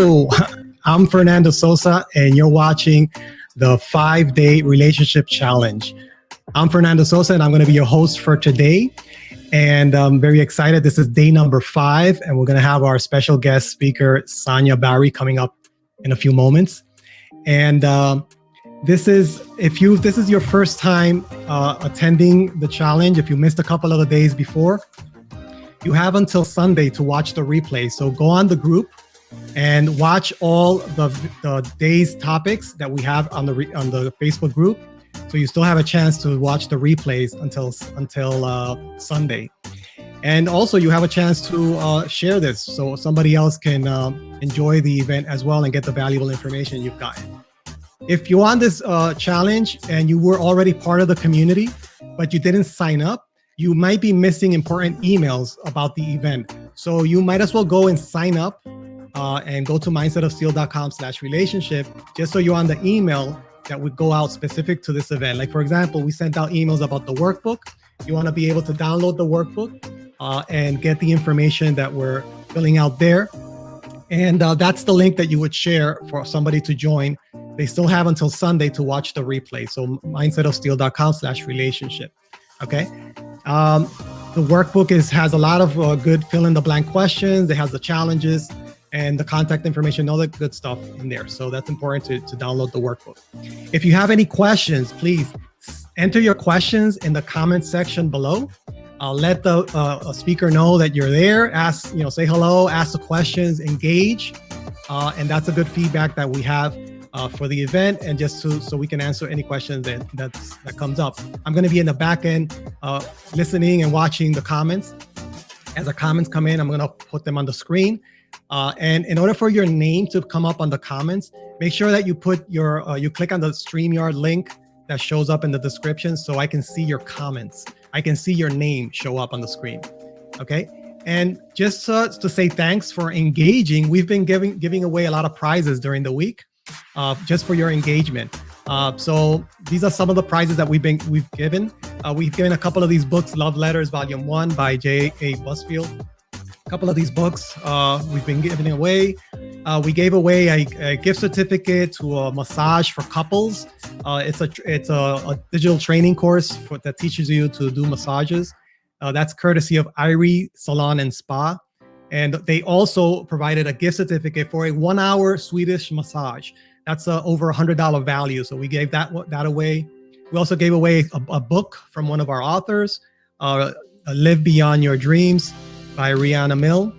Hello, I'm Fernando Sosa, and you're watching the 5-Day Relationship Challenge. I'm Fernando Sosa, and I'm going to be your host for today. And I'm very excited. This is day number 5, and we're going to have our special guest speaker, Sanya Bari, coming up in a few moments. And this is your first time attending the challenge, if you missed a couple of the days before, you have until Sunday to watch the replay. So go on the group and watch all the day's topics that we have on the Facebook group. So you still have a chance to watch the replays until Sunday. And also you have a chance to share this so somebody else can enjoy the event as well and get the valuable information you've gotten. If you're on this challenge and you were already part of the community, but you didn't sign up, you might be missing important emails about the event. So you might as well go and sign up and go to mindsetofsteel.com/relationship, just so you're on the email that would go out specific to this event. Like, for example, we sent out emails about the workbook. You want to be able to download the workbook and get the information that we're filling out there. And that's the link that you would share for somebody to join. They still have until Sunday to watch the replay. So mindsetofsteel.com/relationship. Okay. The workbook has a lot of good fill-in-the-blank questions. It has the challenges and the contact information, all the good stuff in there. So that's important to download the workbook. If you have any questions, please enter your questions in the comment section below. Let the speaker know that you're there. Ask, say hello, ask the questions, engage. And that's a good feedback that we have for the event, and just so we can answer any questions that comes up. I'm going to be in the back end listening and watching the comments. As the comments come in, I'm going to put them on the screen. And in order for your name to come up on the comments, make sure that you put you click on the StreamYard link that shows up in the description, so I can see your comments. I can see your name show up on the screen. Okay. And just to say thanks for engaging, we've been giving away a lot of prizes during the week. Just for your engagement. So these are some of the prizes that we've given. We've given a couple of these books, Love Letters, Volume 1 by J.A. Busfield. A couple of these books we've been giving away. We gave away a gift certificate to a massage for couples. It's a digital training course that teaches you to do massages. That's courtesy of Irie Salon and Spa. And they also provided a gift certificate for a 1-hour Swedish massage. That's over $100 value. So we gave that away. We also gave away a book from one of our authors, Live Beyond Your Dreams by Rihanna Mill.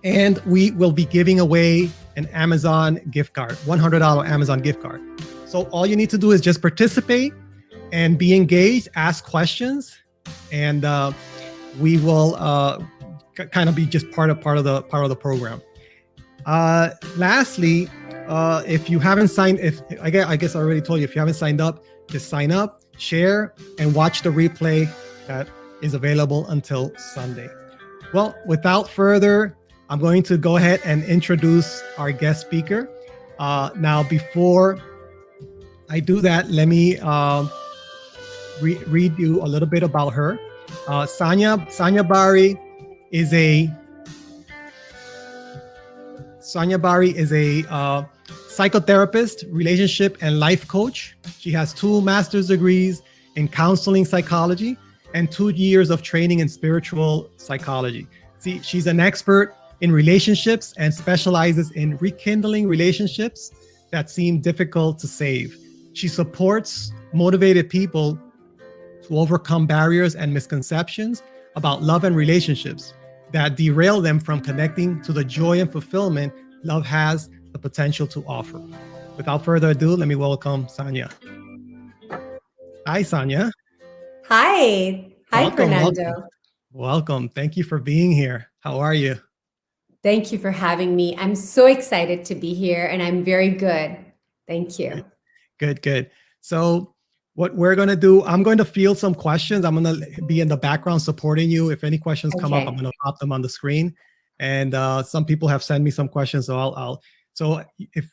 And we will be giving away an Amazon gift card, $100 Amazon gift card. So all you need to do is just participate and be engaged, ask questions, and we will kind of be just part of the program. Lastly, if you haven't signed, I guess I already told you, if you haven't signed up, just sign up, share, and watch the replay that is available until Sunday. Well, without further, I'm going to go ahead and introduce our guest speaker. Now, before I do that, let me read you a little bit about her. Sanya Bari is a psychotherapist, relationship and life coach. She has 2 master's degrees in counseling psychology and 2 years of training in spiritual psychology. See, she's an expert in relationships and specializes in rekindling relationships that seem difficult to save. She supports motivated people to overcome barriers and misconceptions about love and relationships that derail them from connecting to the joy and fulfillment love has the potential to offer. Without further ado, let me welcome Sanya. Hi, Sanya. Hi. Hi, Fernando. Welcome. Thank you for being here. How are you? Thank you for having me. I'm so excited to be here, and I'm very good. Thank you. Good. So what we're going to do, I'm going to field some questions. I'm going to be in the background supporting you. If any questions come up, I'm going to pop them on the screen. And some people have sent me some questions, so so if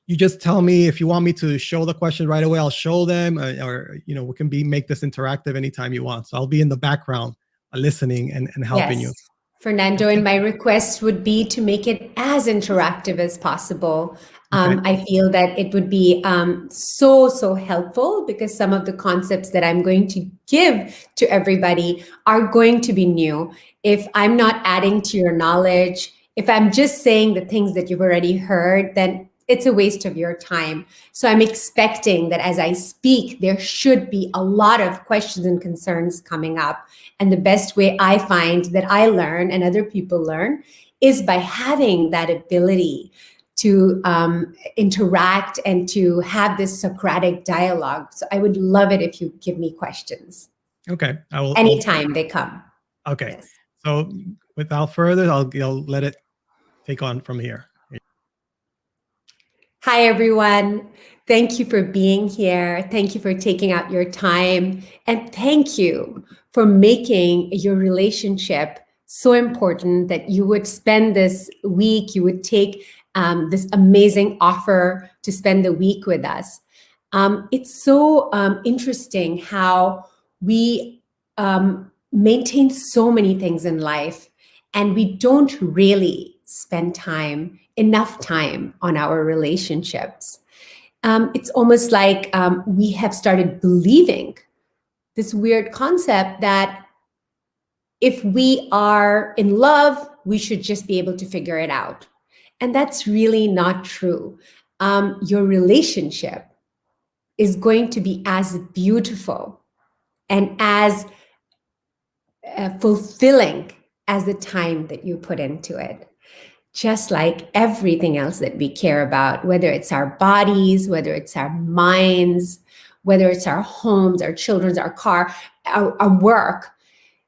you just tell me if you want me to show the question right away, I'll show them, or we can make this interactive anytime you want. So I'll be in the background listening and helping you. Fernando, and my request would be to make it as interactive as possible. Okay. I feel that it would be so helpful because some of the concepts that I'm going to give to everybody are going to be new. If I'm not adding to your knowledge, if I'm just saying the things that you've already heard, then it's a waste of your time. So I'm expecting that as I speak, there should be a lot of questions and concerns coming up. And the best way I find that I learn and other people learn is by having that ability to interact and to have this Socratic dialogue. So I would love it if you give me questions. Okay. I'll Anytime they come. Okay. Yes. So without further, I'll let it take on from here. Hi, everyone. Thank you for being here. Thank you for taking out your time. And thank you for making your relationship so important that you would spend this week, you would take this amazing offer to spend the week with us. It's so interesting how we maintain so many things in life and we don't really spend enough time on our relationships. It's almost like we have started believing this weird concept that if we are in love, we should just be able to figure it out. And that's really not true. Your relationship is going to be as beautiful and as fulfilling as the time that you put into it. Just like everything else that we care about, whether it's our bodies, whether it's our minds, whether it's our homes, our children, our car, our work,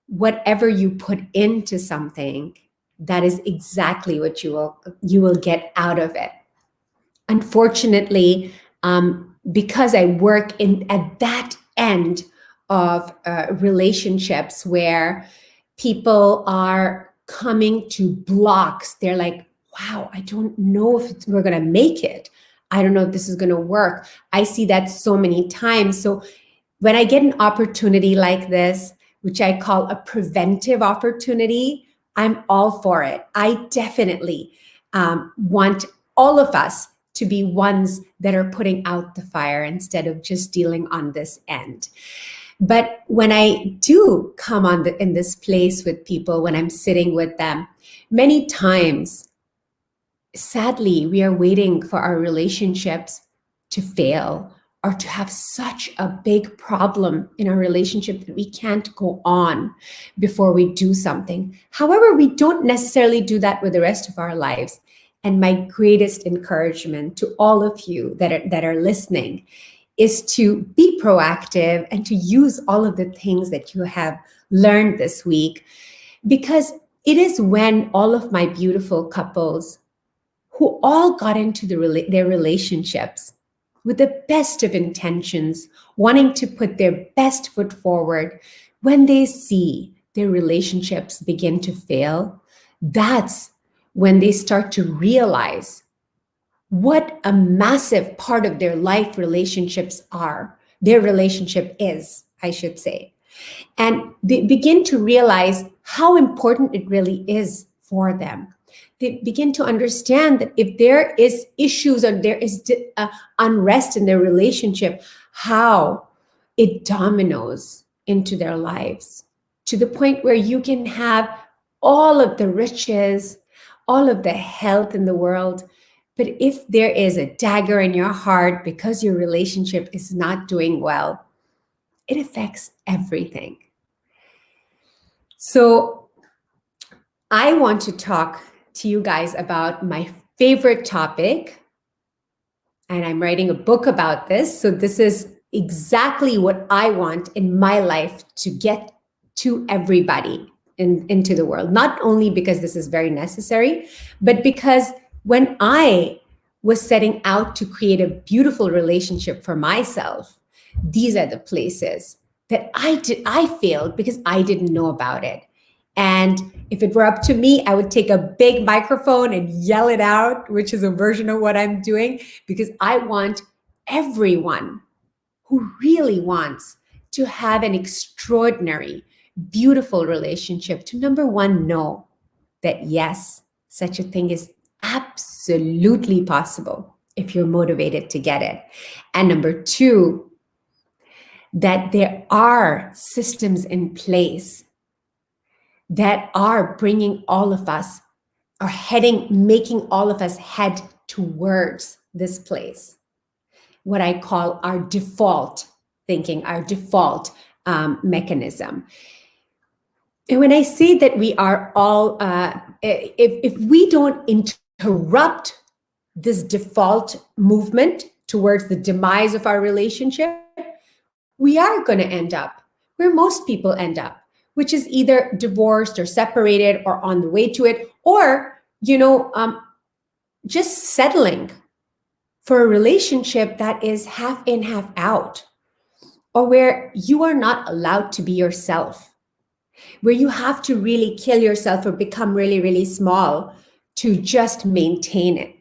whatever you put into something, that is exactly what you will get out of it. Unfortunately, because I work at that end of relationships where people are coming to blocks. They're like, wow, I don't know if we're going to make it. I don't know if this is going to work. I see that so many times. So when I get an opportunity like this, which I call a preventive opportunity, I'm all for it. I definitely want all of us to be ones that are putting out the fire instead of just dealing on this end. But when I do come in this place with people, when I'm sitting with them, many times, sadly, we are waiting for our relationships to fail or to have such a big problem in our relationship that we can't go on before we do something. However, we don't necessarily do that with the rest of our lives. And my greatest encouragement to all of you that are listening is to be proactive and to use all of the things that you have learned this week, because it is when all of my beautiful couples who all got into their relationships with the best of intentions, wanting to put their best foot forward, when they see their relationships begin to fail, that's when they start to realize what a massive part of their life relationships are. Their relationship is, I should say. And they begin to realize how important it really is for them. They begin to understand that if there is issues or there is unrest in their relationship, how it dominoes into their lives to the point where you can have all of the riches, all of the health in the world, but if there is a dagger in your heart because your relationship is not doing well, it affects everything. So I want to talk to you guys about my favorite topic, and I'm writing a book about this. So this is exactly what I want in my life to get to everybody into the world, not only because this is very necessary, but because when I was setting out to create a beautiful relationship for myself, these are the places that I failed because I didn't know about it. And if it were up to me, I would take a big microphone and yell it out, which is a version of what I'm doing, because I want everyone who really wants to have an extraordinary, beautiful relationship to, number one, know that yes, such a thing is absolutely possible if you're motivated to get it. And number two, that there are systems in place that are bringing all of us, or making all of us head towards this place, what I call our default thinking, our default mechanism. And when I say that we are all, if we don't interrupt this default movement towards the demise of our relationship, we are going to end up where most people end up, which is either divorced or separated or on the way to it, or, just settling for a relationship that is half in, half out, or where you are not allowed to be yourself, where you have to really kill yourself or become really, really small to just maintain it.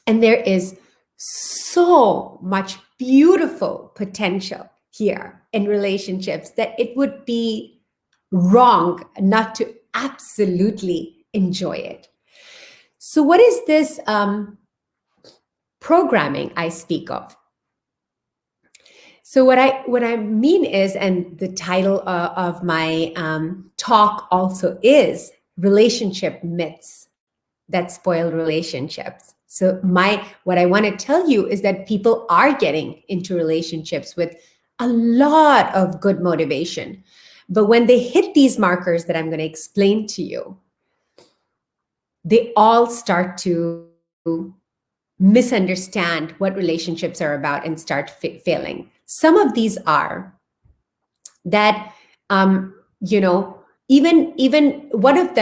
And there is so much beautiful potential here in relationships that it would be wrong not to absolutely enjoy it. So what is this programming I speak of? So what I mean is, and the title of my talk also is Relationship Myths That Spoil Relationships. So what I want to tell you is that people are getting into relationships with a lot of good motivation. But when they hit these markers that I'm going to explain to you, they all start to misunderstand what relationships are about and start failing. Some of these are that, even one of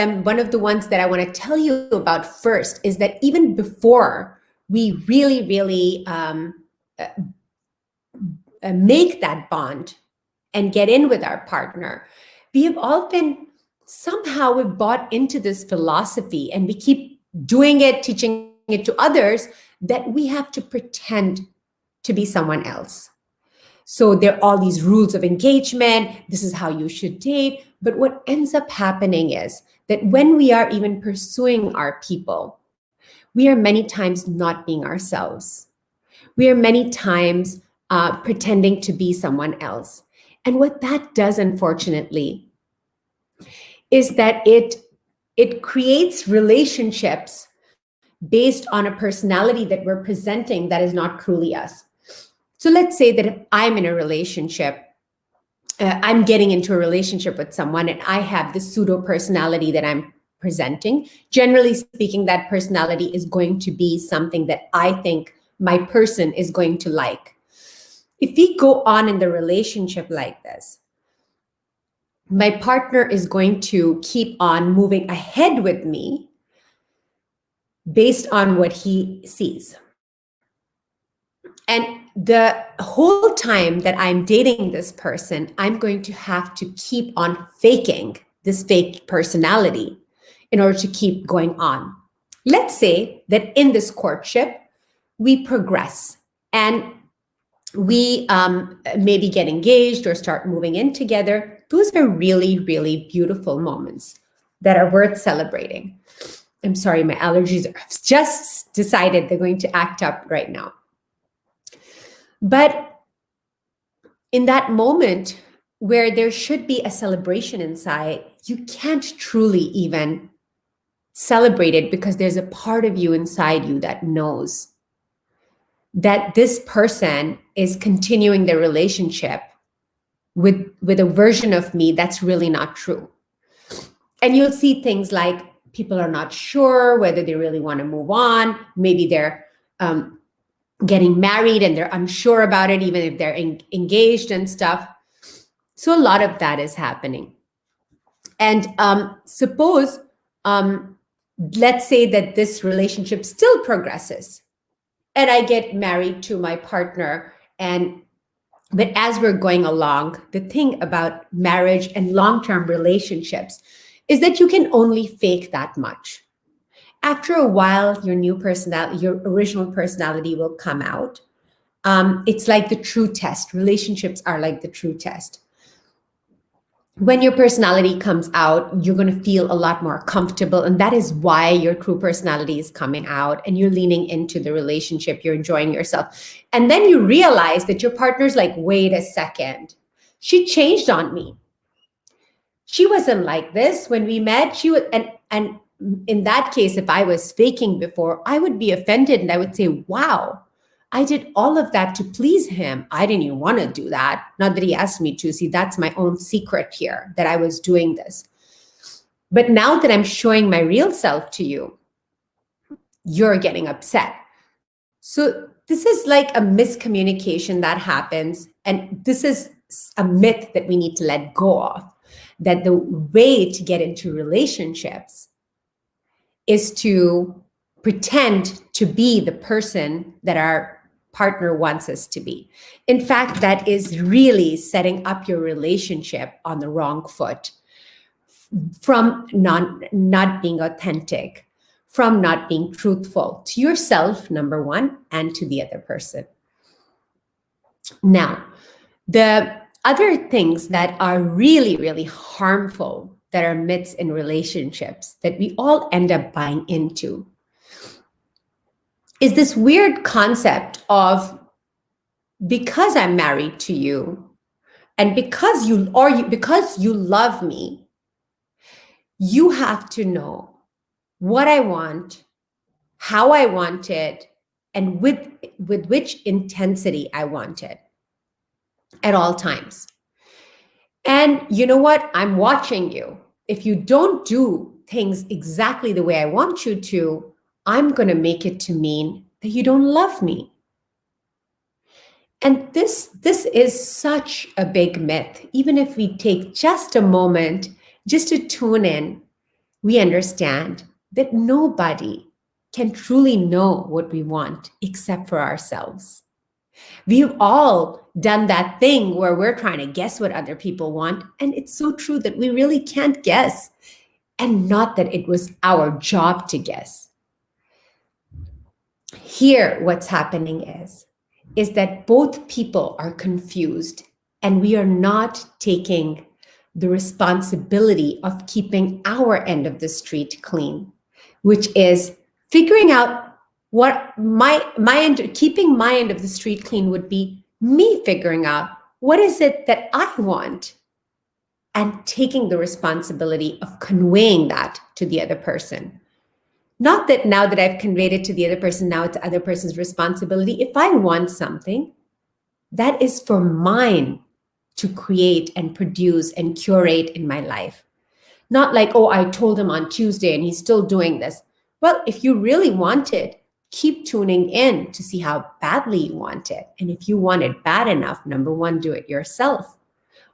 the ones that I want to tell you about first is that even before we really, really make that bond and get in with our partner, we have all been, somehow we've bought into this philosophy, and we keep doing it, teaching it to others, that we have to pretend to be someone else. So there are all these rules of engagement. This is how you should date. But what ends up happening is that when we are even pursuing our people, we are many times not being ourselves. We are many times pretending to be someone else. And what that does, unfortunately, is that it creates relationships based on a personality that we're presenting that is not truly us. So let's say that if I'm in a relationship, I'm getting into a relationship with someone, and I have this pseudo personality that I'm presenting. Generally speaking, that personality is going to be something that I think my person is going to like. If we go on in the relationship like this, my partner is going to keep on moving ahead with me based on what he sees. And the whole time that I'm dating this person, I'm going to have to keep on faking this fake personality in order to keep going on. Let's say that in this courtship, we progress and we maybe get engaged or start moving in together. Those are really, really beautiful moments that are worth celebrating. I'm sorry, my allergies have just decided they're going to act up right now. But in that moment where there should be a celebration inside, you can't truly even celebrate it, because there's a part of you inside you that knows that this person is continuing the relationship with a version of me that's really not true. And you'll see things like people are not sure whether they really want to move on. Maybe they're getting married and they're unsure about it, even if they're engaged and stuff. So a lot of that is happening. And suppose, let's say that this relationship still progresses and I get married to my partner. But as we're going along, the thing about marriage and long-term relationships is that you can only fake that much. After a while, your new personality, your original personality will come out. It's like the true test. Relationships are like the true test. when your personality comes out, you're going to feel a lot more comfortable. And that is why your true personality is coming out and you're leaning into the relationship. You're enjoying yourself. And then you realize that your partner's like, wait a second, she changed on me. She wasn't like this when we met. She was, and in that case, if I was faking before, I would be offended and I would say, wow, I did all of that to please him. I didn't even want to do that. Not that he asked me to. See, that's my own secret here, that I was doing this. But now that I'm showing my real self to you, you're getting upset. So this is like a miscommunication that happens. And this is a myth that we need to let go of, that the way to get into relationships is to pretend to be the person that our partner wants us to be. In fact, that is really setting up your relationship on the wrong foot, from not being authentic, from not being truthful to yourself, number one, and to the other person. Now, the other things that are really, really harmful, that are myths in relationships that we all end up buying into, is this weird concept of, because I'm married to you and because you love me, you have to know what I want, how I want it, and with which intensity I want it at all times. And you know what? I'm watching you. If you don't do things exactly the way I want you to, I'm going to make it to mean that you don't love me. And this is such a big myth. Even if we take just a moment just to tune in, we understand that nobody can truly know what we want except for ourselves. We've all done that thing where we're trying to guess what other people want. And it's so true that we really can't guess. And not that it was our job to guess. Here, what's happening is that both people are confused and we are not taking the responsibility of keeping our end of the street clean, which is figuring out what my end, keeping my end of the street clean would be me figuring out what is it that I want and taking the responsibility of conveying that to the other person. Not that now that I've conveyed it to the other person, now it's the other person's responsibility. If I want something, that is for mine to create and produce and curate in my life. Not like, oh, I told him on Tuesday and he's still doing this. Well, if you really want it, keep tuning in to see how badly you want it. And if you want it bad enough, number one, do it yourself.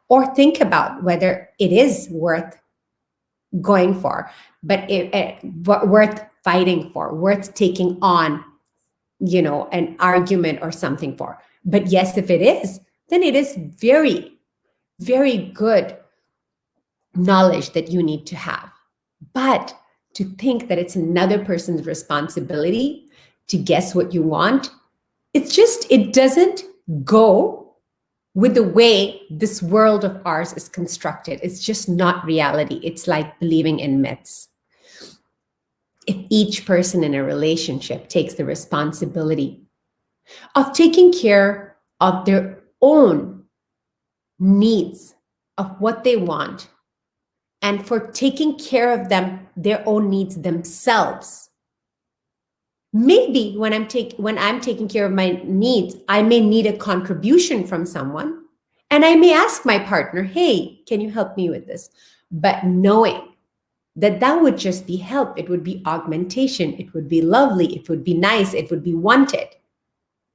Or think about whether it is worth going for, but worth fighting for, worth taking on, an argument or something for. But yes, if it is, then it is very, very good knowledge that you need to have. But to think that it's another person's responsibility to guess what you want, it doesn't go with the way this world of ours is constructed. It's just not reality. It's like believing in myths. If each person in a relationship takes the responsibility of taking care of their own needs, of what they want, and for taking care of their own needs themselves. Maybe when I'm taking care of my needs, I may need a contribution from someone, and I may ask my partner, hey, can you help me with this? But knowing that would just be help, it would be augmentation, it would be lovely, it would be nice, it would be wanted,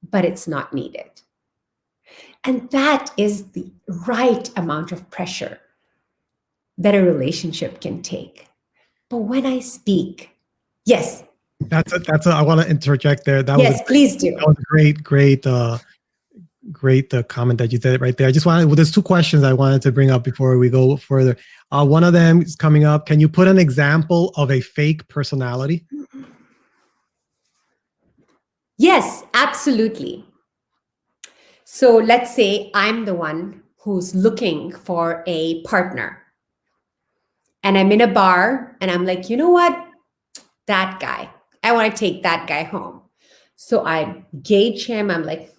but it's not needed. And that is the right amount of pressure that a relationship can take. But when I speak, yes. I want to interject there. Please do. That was a great comment that you did right there. There's two questions I wanted to bring up before we go further. One of them is coming up. Can you put an example of a fake personality? Yes, absolutely. So let's say I'm the one who's looking for a partner. And I'm in a bar and I'm like, you know what? That guy, I want to take that guy home. So I gauge him. I'm like,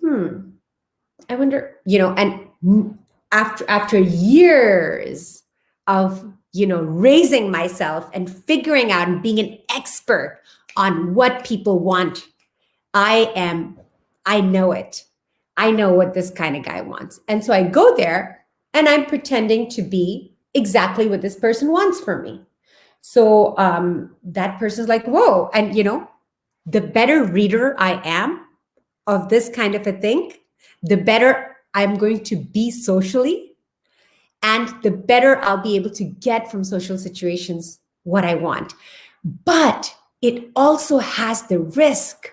I wonder, and after years of, raising myself and figuring out and being an expert on what people want, I know it. I know what this kind of guy wants. And so I go there and I'm pretending to be exactly what this person wants from me. So that person's like, whoa. And, the better reader I am of this kind of a thing, the better I'm going to be socially, and the better I'll be able to get from social situations what I want. But it also has the risk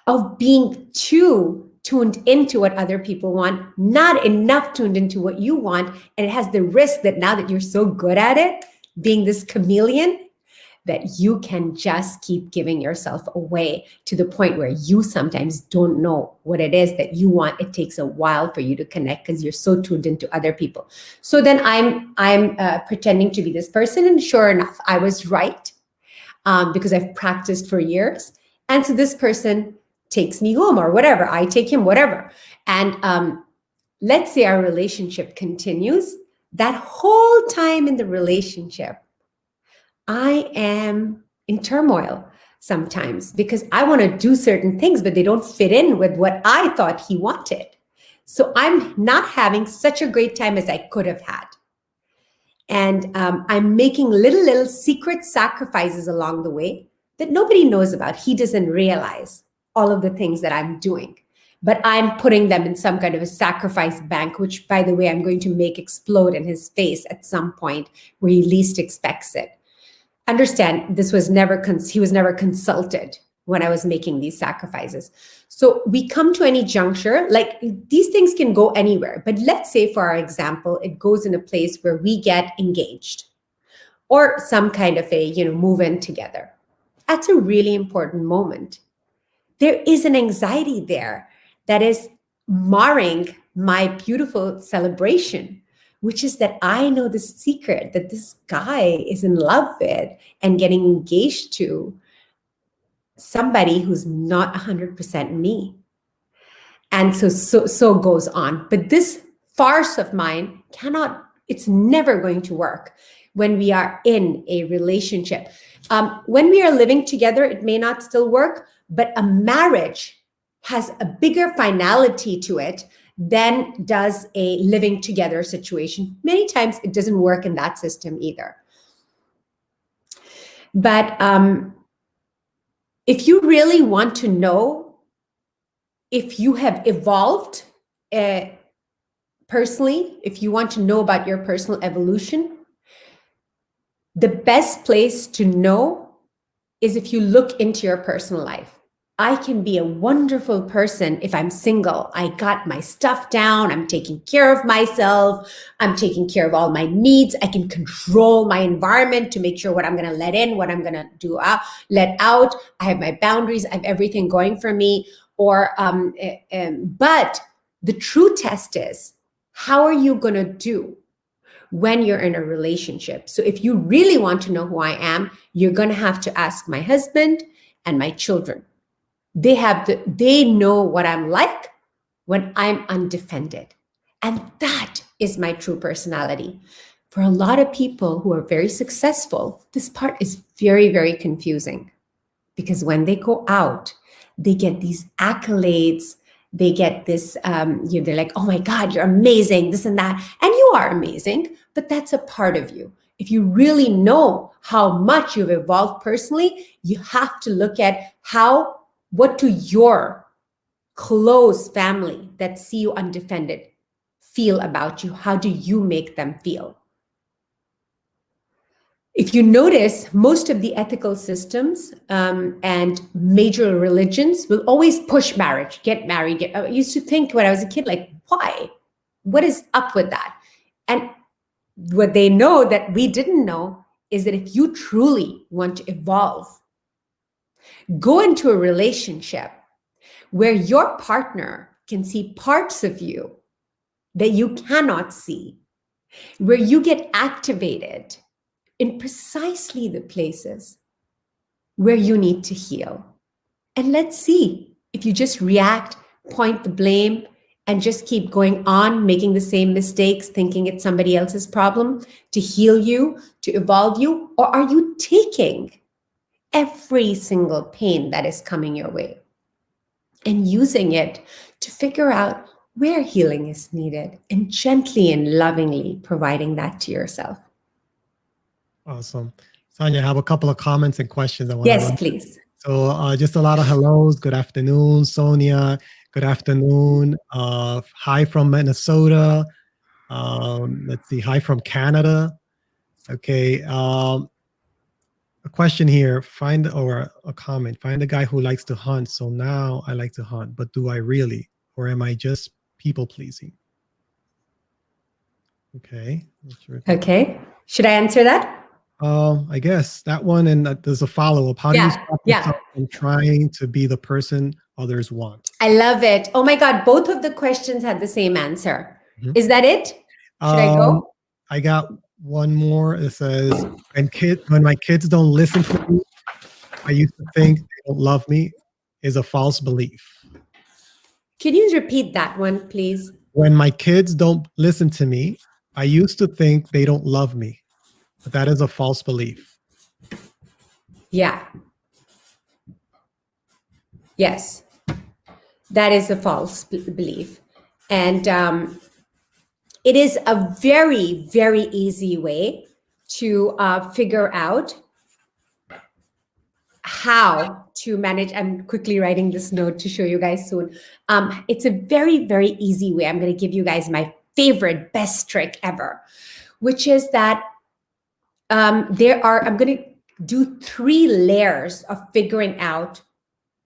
of being too tuned into what other people want, not enough tuned into what you want. And it has the risk that now that you're so good at it, being this chameleon, that you can just keep giving yourself away to the point where you sometimes don't know what it is that you want. It takes a while for you to connect because you're so tuned into other people. So then I'm pretending to be this person, and sure enough, I was right because I've practiced for years. And so this person takes me home or whatever. I take him, whatever. And let's say our relationship continues. That whole time in the relationship, I am in turmoil sometimes because I want to do certain things, but they don't fit in with what I thought he wanted. So I'm not having such a great time as I could have had. And I'm making little secret sacrifices along the way that nobody knows about. He doesn't realize all of the things that I'm doing, but I'm putting them in some kind of a sacrifice bank, which, by the way, I'm going to make explode in his face at some point where he least expects it. Understand, he was never consulted when I was making these sacrifices. So we come to any juncture, like these things can go anywhere, but let's say for our example, it goes in a place where we get engaged or some kind of a, move in together. That's a really important moment. There is an anxiety there that is marring my beautiful celebration, which is that I know the secret that this guy is in love with and getting engaged to somebody who's not 100% me. And so goes on. But this farce of mine it's never going to work when we are in a relationship. When we are living together, it may not still work, but a marriage has a bigger finality to it than does a living together situation. Many times it doesn't work in that system either. But if you really want to know if you have evolved personally, if you want to know about your personal evolution, the best place to know is if you look into your personal life. I can be a wonderful person if I'm single. I got my stuff down. I'm taking care of myself. I'm taking care of all my needs. I can control my environment to make sure what I'm going to let in, what I'm going to let out. I have my boundaries. I have everything going for me. But the true test is, how are you going to do when you're in a relationship? So if you really want to know who I am, you're going to have to ask my husband and my children. They know what I'm like when I'm undefended. And that is my true personality. For a lot of people who are very successful, this part is very, very confusing because when they go out, they get these accolades. They get this, they're like, oh my God, you're amazing, this and that. And you are amazing, but that's a part of you. If you really know how much you've evolved personally, you have to look at what do your close family that see you undefended feel about you? How do you make them feel? If you notice, most of the ethical systems and major religions will always push marriage, get married. I used to think when I was a kid, like, why? What is up with that? And what they know that we didn't know is that if you truly want to evolve, go into a relationship where your partner can see parts of you that you cannot see, where you get activated in precisely the places where you need to heal. And let's see if you just react, point the blame, and just keep going on, making the same mistakes, thinking it's somebody else's problem to heal you, to evolve you, or are you taking every single pain that is coming your way and using it to figure out where healing is needed and gently and lovingly providing that to yourself? Awesome. Sanya, I have a couple of comments and questions I want to Yes, run. please. So just a lot of hellos. Good afternoon, Sonia. Good afternoon. Hi from Minnesota. Let's see. Hi from Canada. Okay. A question here. Or a comment. Find a guy who likes to hunt. So now I like to hunt, but do I really? Or am I just people pleasing? Okay. Okay. Should I answer that? I guess that one, and there's a follow-up. How do you stop yourself from trying to be the person others want? I love it. Oh my God, both of the questions had the same answer. Mhm. Is that it? Should I go? I got one more. It says, when my kids don't listen to me, I used to think they don't love me, is a false belief. Can you repeat that one, please? When my kids don't listen to me, I used to think they don't love me, but that is a false belief. Yeah. Yes. That is a false belief. And it is a very, very easy way to figure out how to manage. I'm quickly writing this note to show you guys soon. It's a very, very easy way. I'm going to give you guys my favorite, best trick ever, which is that I'm going to do 3 layers of figuring out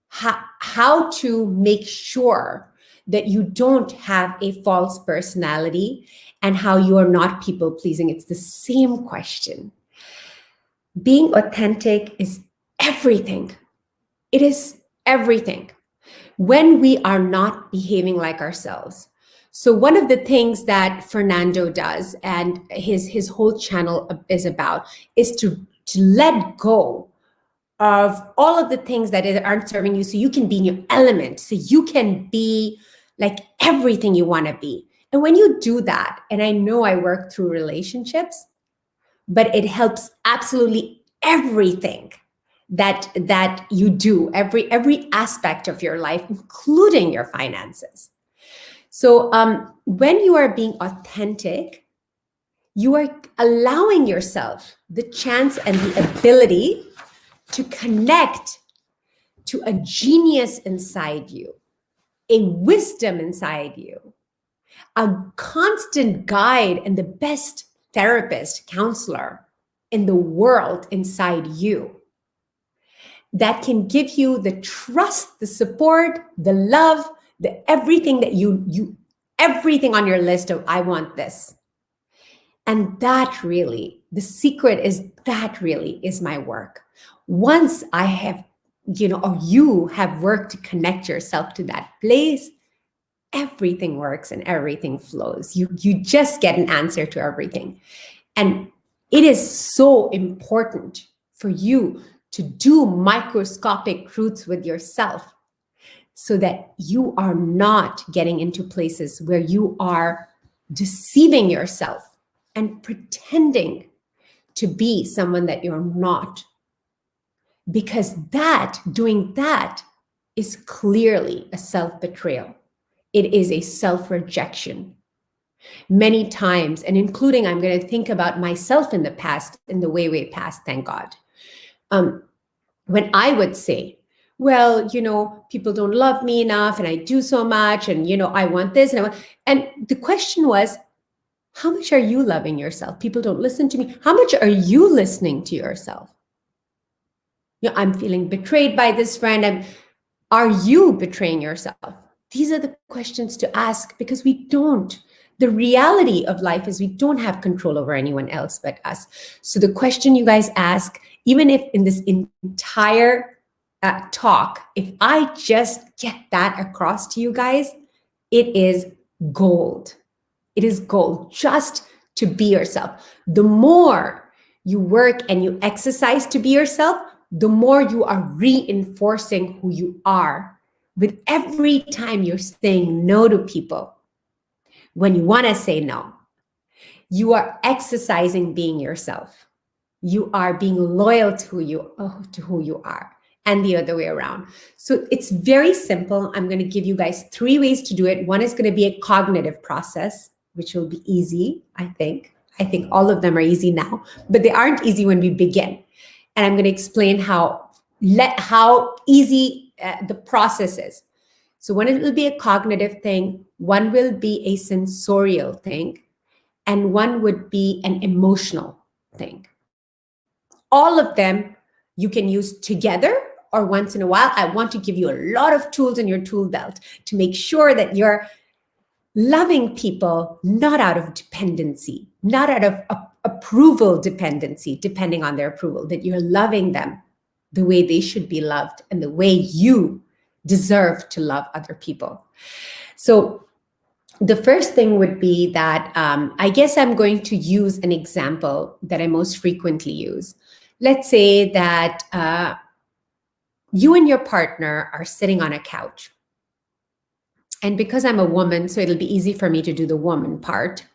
how to make sure that you don't have a false personality and how you are not people pleasing. It's the same question. Being authentic is everything. It is everything. When we are not behaving like ourselves. So one of the things that Fernando does and his whole channel is about is to let go of all of the things that aren't serving you so you can be in your element, so you can be like everything you want to be. And when you do that, and I know I work through relationships, but it helps absolutely everything that you do, every aspect of your life, including your finances. So when you are being authentic, you are allowing yourself the chance and the ability to connect to a genius inside you, a wisdom inside you, a constant guide and the best therapist, counselor in the world inside you that can give you the trust, the support, the love, the everything that everything on your list of, I want this. And that really, the secret is that really is my work. Once I have, or you have worked to connect yourself to that place, everything works and everything flows. You just get an answer to everything. And it is so important for you to do microscopic truths with yourself so that you are not getting into places where you are deceiving yourself and pretending to be someone that you're not. Because doing that is clearly a self-betrayal. It is a self-rejection. Many times, and including, I'm going to think about myself in the past, in the way past, thank God. When I would say, well, people don't love me enough and I do so much and, I want this and the question was, how much are you loving yourself? People don't listen to me. How much are you listening to yourself? I'm feeling betrayed by this friend. Are you betraying yourself? These are the questions to ask because we don't. The reality of life is we don't have control over anyone else but us. So the question you guys ask, even if in this entire talk, if I just get that across to you guys, it is gold. It is gold just to be yourself. The more you work and you exercise to be yourself, the more you are reinforcing who you are. With every time you're saying no to people, when you want to say no, you are exercising being yourself. You are being loyal to who you are, and the other way around. So it's very simple. I'm going to give you guys 3 ways to do it. One is going to be a cognitive process, which will be easy, I think. I think all of them are easy now, but they aren't easy when we begin. And I'm going to explain how easy the process is. So one will be a cognitive thing, one will be a sensorial thing, and one would be an emotional thing. All of them you can use together or once in a while. I want to give you a lot of tools in your tool belt to make sure that you're loving people not out of dependency, not out of approval dependency, depending on their approval, that you're loving them the way they should be loved and the way you deserve to love other people. So the first thing would be that I guess I'm going to use an example that I most frequently use. Let's say that you and your partner are sitting on a couch. And because I'm a woman, so it'll be easy for me to do the woman part.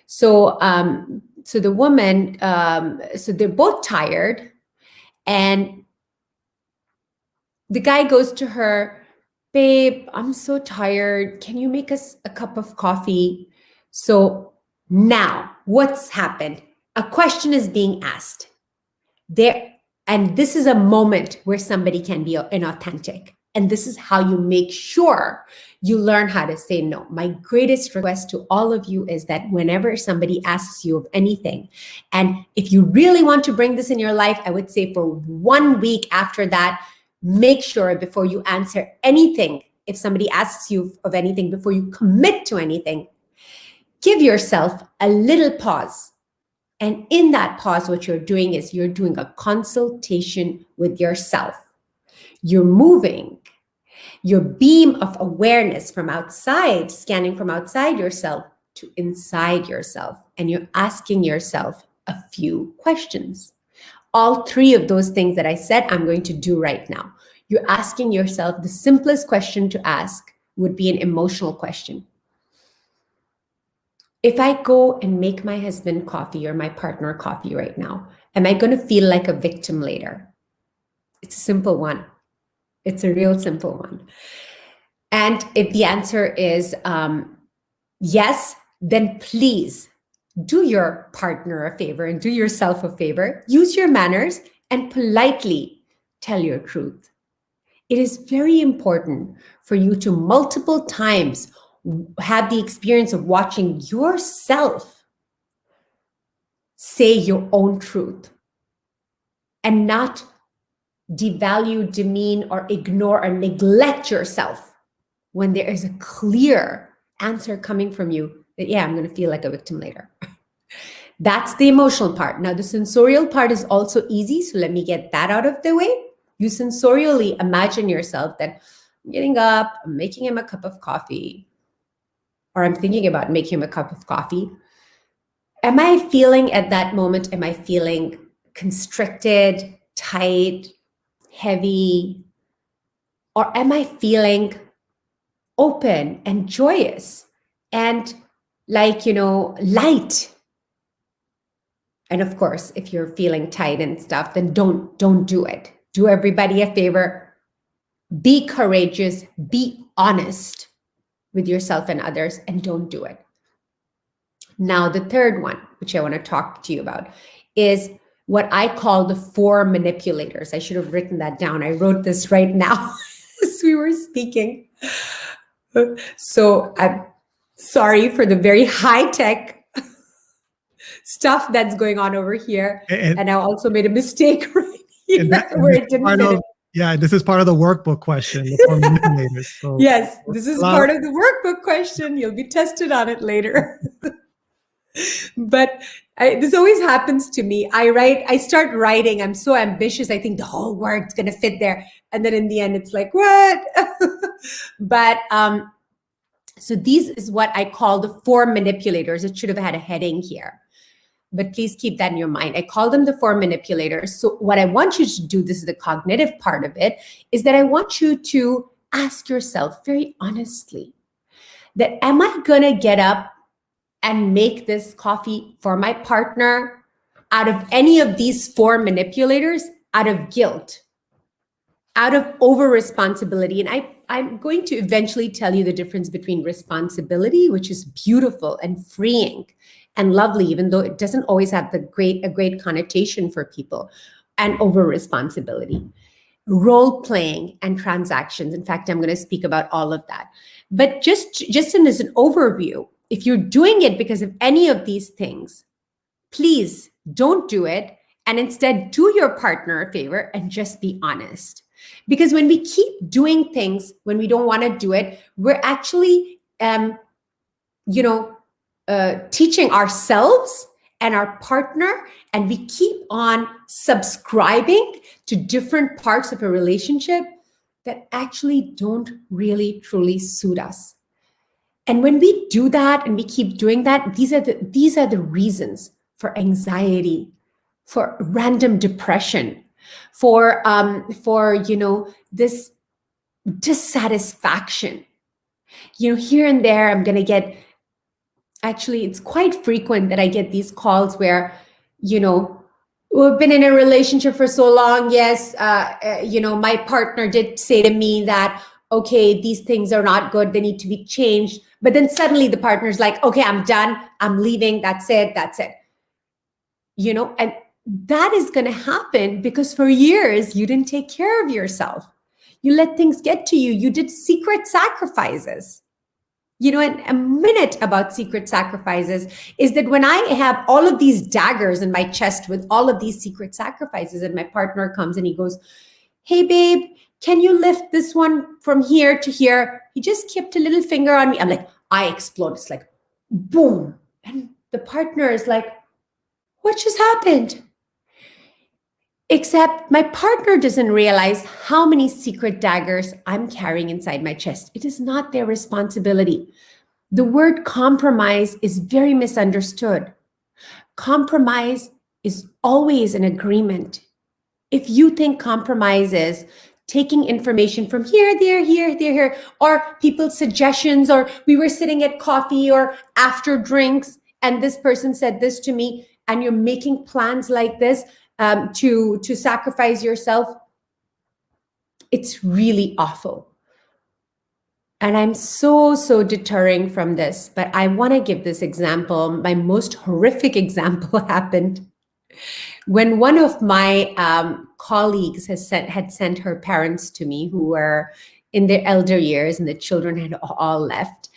So the woman, so they're both tired, and the guy goes to her, babe, I'm so tired. Can you make us a cup of coffee? So now what's happened? A question is being asked there. And this is a moment where somebody can be inauthentic. And this is how you make sure you learn how to say no. My greatest request to all of you is that whenever somebody asks you of anything, and if you really want to bring this in your life, I would say for 1 week after that, make sure before you answer anything, if somebody asks you of anything, before you commit to anything, give yourself a little pause. And in that pause, what you're doing is you're doing a consultation with yourself. You're moving your beam of awareness from outside, scanning from outside yourself to inside yourself. And you're asking yourself a few questions. All 3 of those things that I said, I'm going to do right now. You're asking yourself, the simplest question to ask would be an emotional question. If I go and make my husband coffee or my partner coffee right now, am I going to feel like a victim later? It's a simple one. It's a real simple one. And if the answer is yes, then please do your partner a favor and do yourself a favor. Use your manners and politely tell your truth. It is very important for you to multiple times have the experience of watching yourself say your own truth and not devalue, demean, or ignore or neglect yourself when there is a clear answer coming from you that, yeah, I'm going to feel like a victim later. That's the emotional part. Now, the sensorial part is also easy. So let me get that out of the way. You sensorially imagine yourself that I'm getting up, I'm making him a cup of coffee, or I'm thinking about making him a cup of coffee. Am I feeling at that moment, am I feeling constricted, tight, heavy? Or am I feeling open and joyous and like, light? And of course, if you're feeling tight and stuff, then don't do it. Do everybody a favor. Be courageous, be honest with yourself and others, and don't do it. Now, the third one, which I want to talk to you about, is what I call the 4 manipulators. I should have written that down. I wrote this right now as we were speaking. So I'm sorry for the very high-tech stuff that's going on over here. And I also made a mistake right here where it didn't fit. Yeah, this is part of the workbook question. The 4 manipulators. So yes, this is part of the workbook question. You'll be tested on it later. But this always happens to me. I start writing. I'm so ambitious. I think the whole word's going to fit there. And then in the end, it's like, what? But So these is what I call the 4 manipulators. It should have had a heading here, but please keep that in your mind. I call them the 4 manipulators. So what I want you to do, this is the cognitive part of it, is that I want you to ask yourself very honestly that, am I gonna get up and make this coffee for my partner out of any of these 4 manipulators, out of guilt, out of over responsibility? And I'm going to eventually tell you the difference between responsibility, which is beautiful and freeing and lovely, even though it doesn't always have a great connotation for people, and over responsibility, role playing, and transactions. In fact, I'm going to speak about all of that. But just as an overview, if you're doing it because of any of these things, please don't do it, and instead do your partner a favor and just be honest. Because when we keep doing things when we don't want to do it, we're actually, teaching ourselves and our partner, and we keep on subscribing to different parts of a relationship that actually don't really truly suit us. And when we do that and we keep doing that, these are the reasons for anxiety, for random depression, for this dissatisfaction. Here and there, I'm going to get, actually, it's quite frequent that I get these calls where, we've been in a relationship for so long. Yes, my partner did say to me that, okay, these things are not good, they need to be changed. But then suddenly the partner's like, okay, I'm done, I'm leaving, that's it. And that is going to happen because for years you didn't take care of yourself. You let things get to you. You did secret sacrifices. And a minute about secret sacrifices is that when I have all of these daggers in my chest with all of these secret sacrifices, and my partner comes and he goes, hey, babe, can you lift this one from here to here? He just kept a little finger on me. I'm like, I explode. It's like, boom. And the partner is like, what just happened? Except my partner doesn't realize how many secret daggers I'm carrying inside my chest. It is not their responsibility. The word compromise is very misunderstood. Compromise is always an agreement. If you think compromise is taking information from here, there, or people's suggestions, or we were sitting at coffee or after drinks and this person said this to me, and you're making plans like this, to sacrifice yourself, it's really awful. And I'm so deterring from this, but I want to give this example. My most horrific example happened when one of my colleagues had sent her parents to me, who were in their elder years, and the children had all left.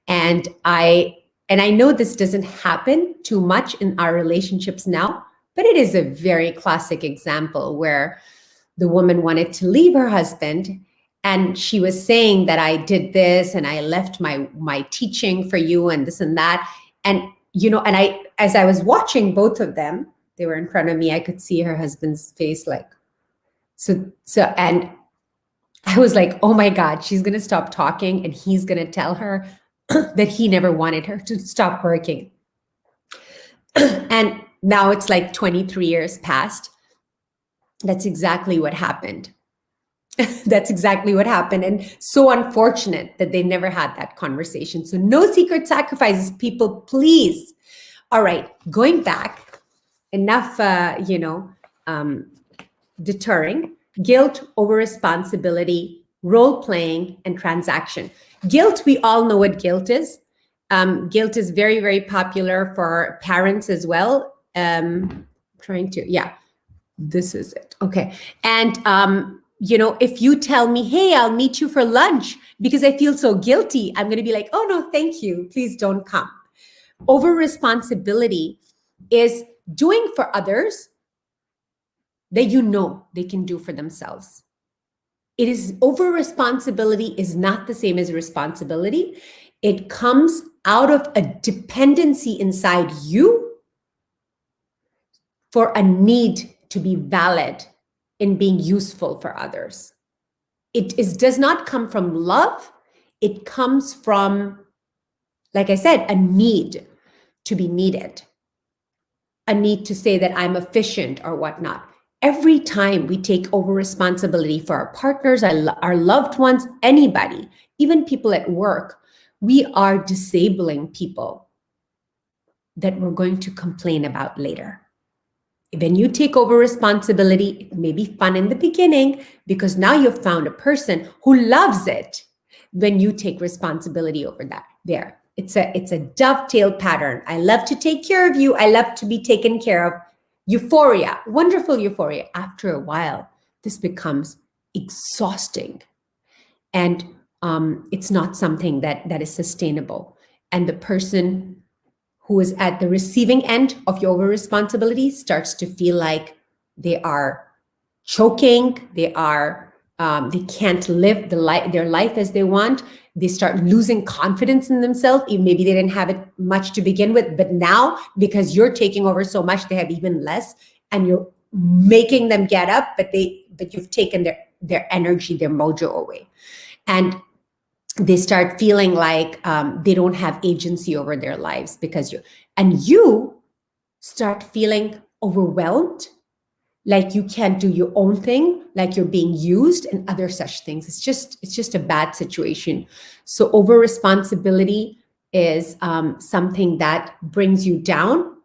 And I know this doesn't happen too much in our relationships now, but it is a very classic example where the woman wanted to leave her husband, and she was saying that I did this and I left my teaching for you and this and that. And, as I was watching both of them, they were in front of me, I could see her husband's face like, so, and I was like, oh my God, she's going to stop talking and he's going to tell her that he never wanted her to stop working. And now it's like 23 years past. That's exactly what happened. That's exactly what happened. And so unfortunate that they never had that conversation. So no secret sacrifices, people, please. All right, going back, enough, deterring. Guilt, over responsibility, role playing, and transaction. Guilt, we all know what guilt is. Guilt is very, very popular for parents as well. This is it. Okay. And, if you tell me, hey, I'll meet you for lunch because I feel so guilty, I'm going to be like, oh, no, thank you. Please don't come. Over responsibility is doing for others that they can do for themselves. It is over responsibility is not the same as responsibility. It comes out of a dependency inside you for a need to be valid in being useful for others. It does not come from love. It comes from like I said, a need to be needed, a need to say that I'm efficient or whatnot. Every time we take over responsibility for our partners, our loved ones, anybody, even people at work, we are disabling people that we're going to complain about later. When you take over responsibility, it may be fun in the beginning because now you've found a person who loves it when you take responsibility over that. There, it's a dovetail pattern. I love to take care of you. I love to be taken care of. Euphoria, wonderful euphoria. After a while, this becomes exhausting, and it's not something that is sustainable. And the person who is at the receiving end of your over responsibility starts to feel like they are choking, they can't live their life as they want. They start losing confidence in themselves. Maybe they didn't have it much to begin with, but now because you're taking over so much, they have even less, and you're making them get up, but you've taken their energy, their mojo away. And they start feeling like they don't have agency over their lives because you start feeling overwhelmed, like you can't do your own thing, like you're being used and other such things. It's just a bad situation. So over responsibility is something that brings you down,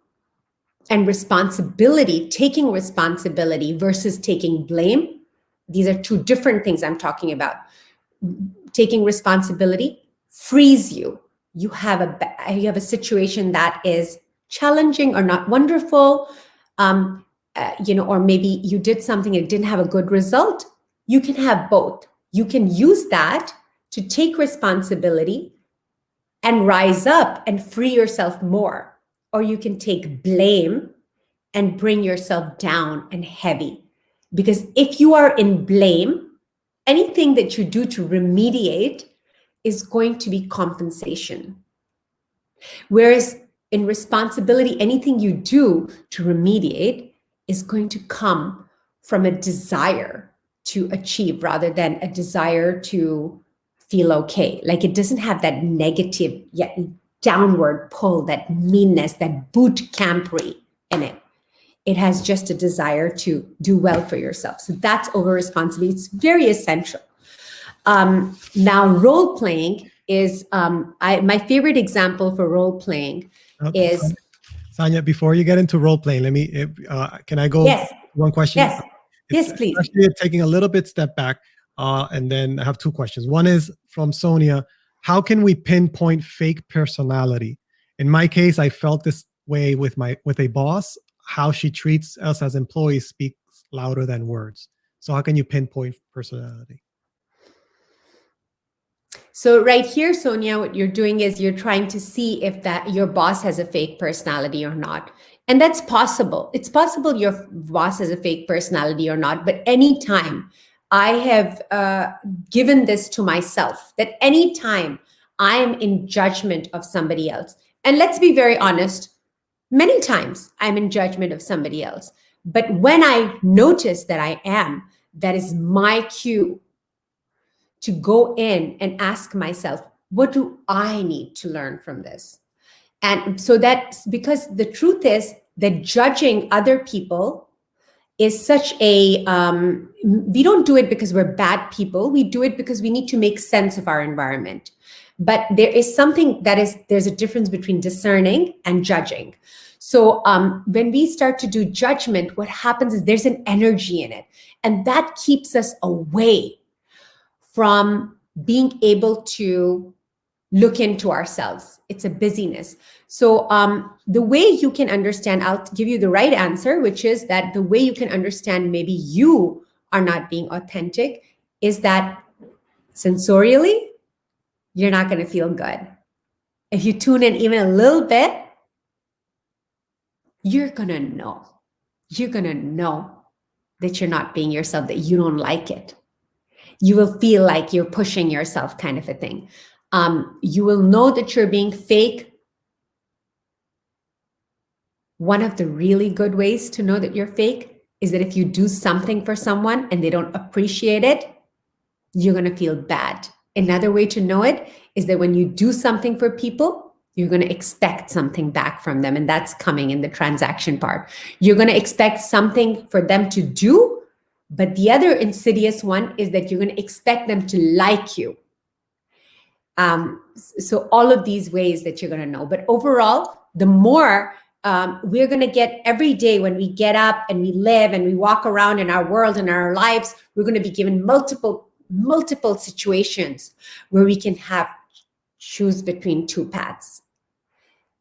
and taking responsibility versus taking blame. These are two different things I'm talking about. Taking responsibility frees you. You have a situation that is challenging or not wonderful, or maybe you did something and it didn't have a good result. You can have both. You can use that to take responsibility and rise up and free yourself more, or you can take blame and bring yourself down and heavy. Because if you are in blame, anything that you do to remediate is going to be compensation. Whereas in responsibility, anything you do to remediate is going to come from a desire to achieve rather than a desire to feel okay. Like it doesn't have that negative yet downward pull, that meanness, that boot campery in it. It has just a desire to do well for yourself. So that's over responsibility. It's very essential. Now, role playing is my favorite example for role playing is. Sanya, before you get into role playing, let me. Can I go? Yes. One question. Yes. Yes, please. Actually, taking a little bit step back, and then I have two questions. One is from Sonia. How can we pinpoint fake personality? In my case, I felt this way with a boss. How she treats us as employees speaks louder than words. So how can you pinpoint personality? So right here, Sonia, what you're doing is you're trying to see if that your boss has a fake personality or not. And that's possible. It's possible your boss has a fake personality or not. But anytime I have given this to myself, that anytime I am in judgment of somebody else, and let's be very honest, many times I'm in judgment of somebody else. But when I notice that I am, that is my cue to go in and ask myself, what do I need to learn from this? And so that's because the truth is that judging other people is such a, we don't do it because we're bad people. We do it because we need to make sense of our environment. But there is something there's a difference between discerning and judging. So when we start to do judgment, what happens is there's an energy in it. And that keeps us away from being able to look into ourselves. It's a busyness. So the way you can understand, I'll give you the right answer, which is that the way you can understand maybe you are not being authentic is that sensorially, you're not going to feel good. If you tune in even a little bit, you're going to know. You're going to know that you're not being yourself, that you don't like it. You will feel like you're pushing yourself, kind of a thing. You will know that you're being fake. One of the really good ways to know that you're fake is that if you do something for someone and they don't appreciate it, you're going to feel bad. Another way to know it is that when you do something for people You're going to expect something back from them, and that's coming in the transaction part. You're going to expect something for them to do, but the other insidious one is that you're going to expect them to like you. So all of these ways that you're going to know. But overall, the more we're going to get every day when we get up and we live and we walk around in our world and our lives, we're going to be given multiple situations where we can have choose between two paths.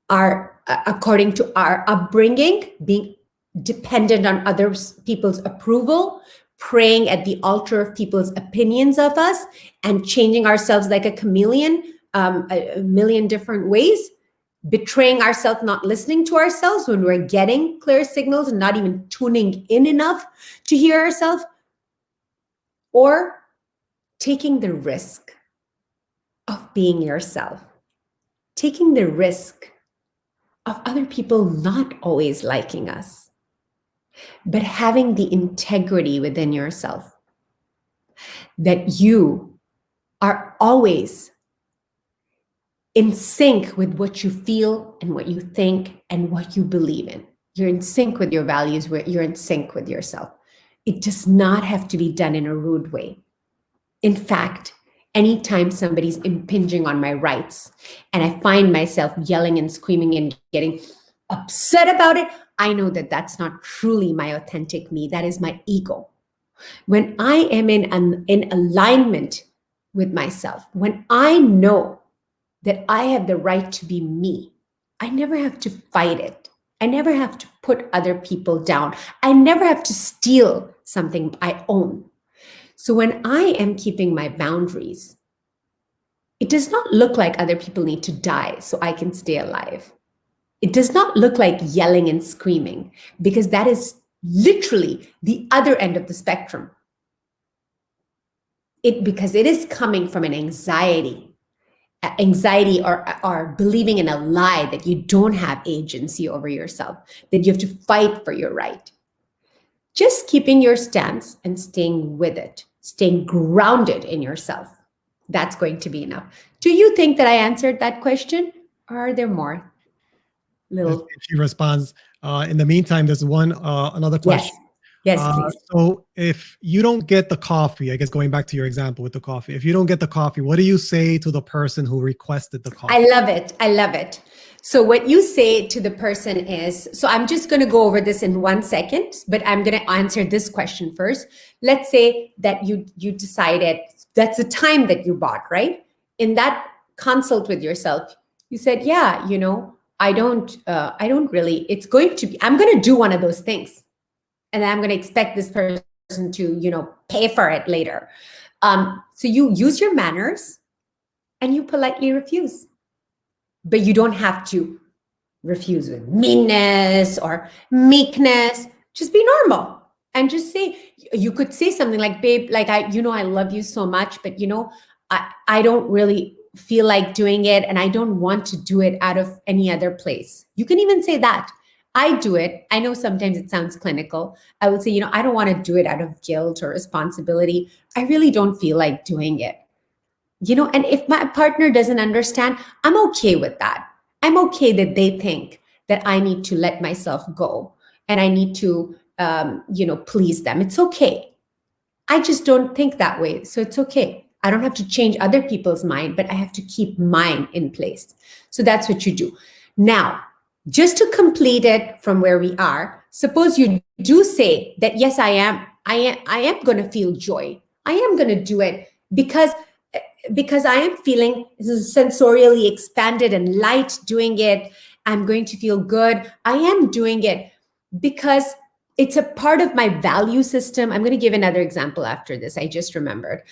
According to our upbringing, being dependent on other people's approval, praying at the altar of people's opinions of us, and changing ourselves like a chameleon, a million different ways, betraying ourselves, not listening to ourselves when we're getting clear signals and not even tuning in enough to hear ourselves, or taking the risk of being yourself, taking the risk of other people not always liking us, but having the integrity within yourself that you are always in sync with what you feel and what you think and what you believe in. You're in sync with your values, you're in sync with yourself. It does not have to be done in a rude way. In fact, anytime somebody's impinging on my rights and I find myself yelling and screaming and getting upset about it, I know that that's not truly my authentic me. That is my ego. When I am in alignment with myself, when I know that I have the right to be me, I never have to fight it. I never have to put other people down. I never have to steal something I own. So when I am keeping my boundaries, it does not look like other people need to die so I can stay alive. It does not look like yelling and screaming, because that is literally the other end of the spectrum. Because it is coming from an anxiety or believing in a lie that you don't have agency over yourself, that you have to fight for your right. Just keeping your stance and staying with it, staying grounded in yourself. That's going to be enough. Do you think that I answered that question? Or are there more? Little. If she responds. In the meantime, there's another question. Yes, please. So if you don't get the coffee, I guess going back to your example with the coffee, if you don't get the coffee, what do you say to the person who requested the coffee? I love it. So what you say to the person is, so I'm just going to go over this in 1 second, but I'm going to answer this question first. Let's say that you decided that's the time that you bought, right? In that consult with yourself, you said, yeah, I don't really, I'm going to do one of those things. And I'm going to expect this person to, pay for it later. So you use your manners and you politely refuse. But you don't have to refuse with meanness or meekness. Just be normal and just say, you could say something like, babe, like I love you so much, but I don't really feel like doing it and I don't want to do it out of any other place. You can even say that. I do it. I know sometimes it sounds clinical. I would say, I don't want to do it out of guilt or responsibility. I really don't feel like doing it. And if my partner doesn't understand, I'm okay with that. I'm okay that they think that I need to let myself go and I need to, please them. It's okay. I just don't think that way. So it's okay. I don't have to change other people's mind, but I have to keep mine in place. So that's what you do. Now, just to complete it from where we are, suppose you do say that, yes, I am going to feel joy. I am going to do it because I am feeling sensorially expanded and light doing it. I'm going to feel good. I am doing it because it's a part of my value system. I'm going to give another example after this. I just remembered.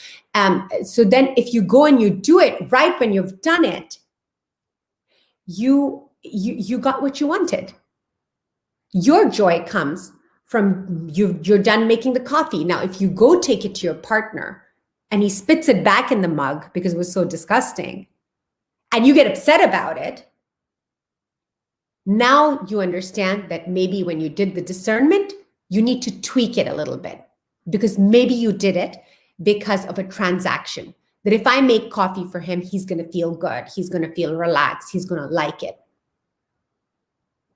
So then if you go and you do it right when you've done it, you got what you wanted. Your joy comes from you're done making the coffee. Now, if you go take it to your partner and he spits it back in the mug because it was so disgusting, and you get upset about it, now you understand that maybe when you did the discernment, you need to tweak it a little bit, because maybe you did it because of a transaction. that if I make coffee for him, he's going to feel good. He's going to feel relaxed. He's going to like it.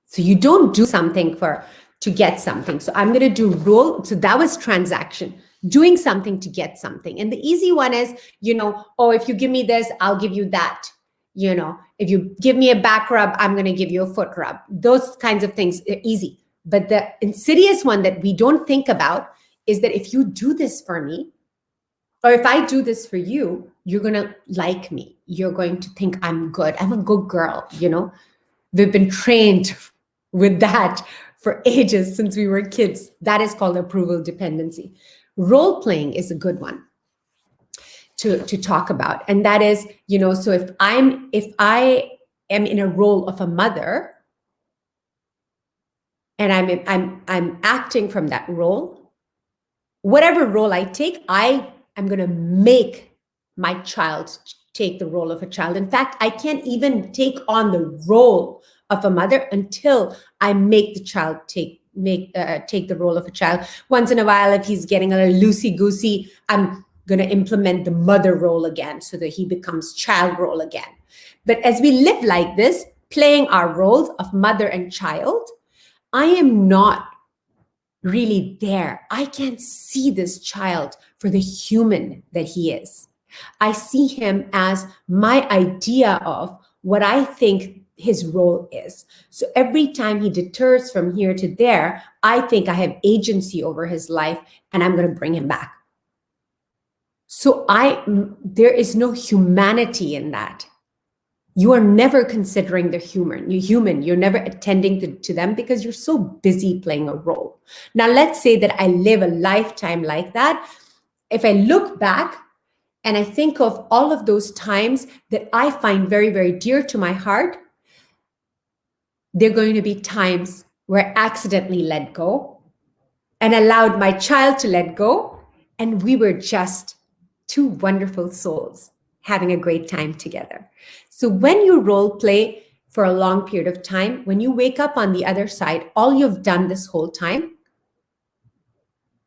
So you don't do something to get something. So I'm going to do role. So that was transaction, doing something to get something. And the easy one is, oh, if you give me this, I'll give you that. If you give me a back rub, I'm going to give you a foot rub. Those kinds of things are easy. But the insidious one that we don't think about is that if you do this for me, or if I do this for you, you're going to like me. You're going to think I'm good. I'm a good girl. We've been trained with that for ages since we were kids. That is called approval dependency. Role playing is a good one to talk about. And that is, so if I am in a role of a mother and I'm acting from that role, whatever role I take, I am going to make my child take the role of a child. In fact, I can't even take on the role of a mother until I make the child take the role of a child. Once in a while, if he's getting a little loosey-goosey, I'm going to implement the mother role again so that he becomes child role again. But as we live like this, playing our roles of mother and child, I am not really there. I can't see this child for the human that he is. I see him as my idea of what I think his role is. So every time he deters from here to there, I think I have agency over his life and I'm going to bring him back. So there is no humanity in that. You are never considering the human. You're never attending to them because you're so busy playing a role. Now, let's say that I live a lifetime like that. If I look back and I think of all of those times that I find very, very dear to my heart, there are going to be times where I accidentally let go and allowed my child to let go. And we were just two wonderful souls having a great time together. So when you role play for a long period of time, when you wake up on the other side, all you've done this whole time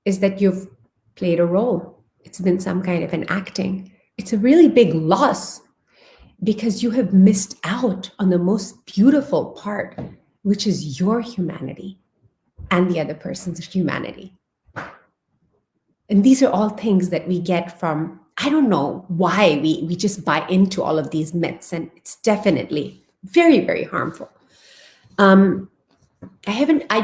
is that you've played a role. It's been some kind of an acting. It's a really big loss because you have missed out on the most beautiful part, which is your humanity and the other person's humanity. And these are all things that we get from, I don't know why we just buy into all of these myths, and it's definitely very, very harmful. I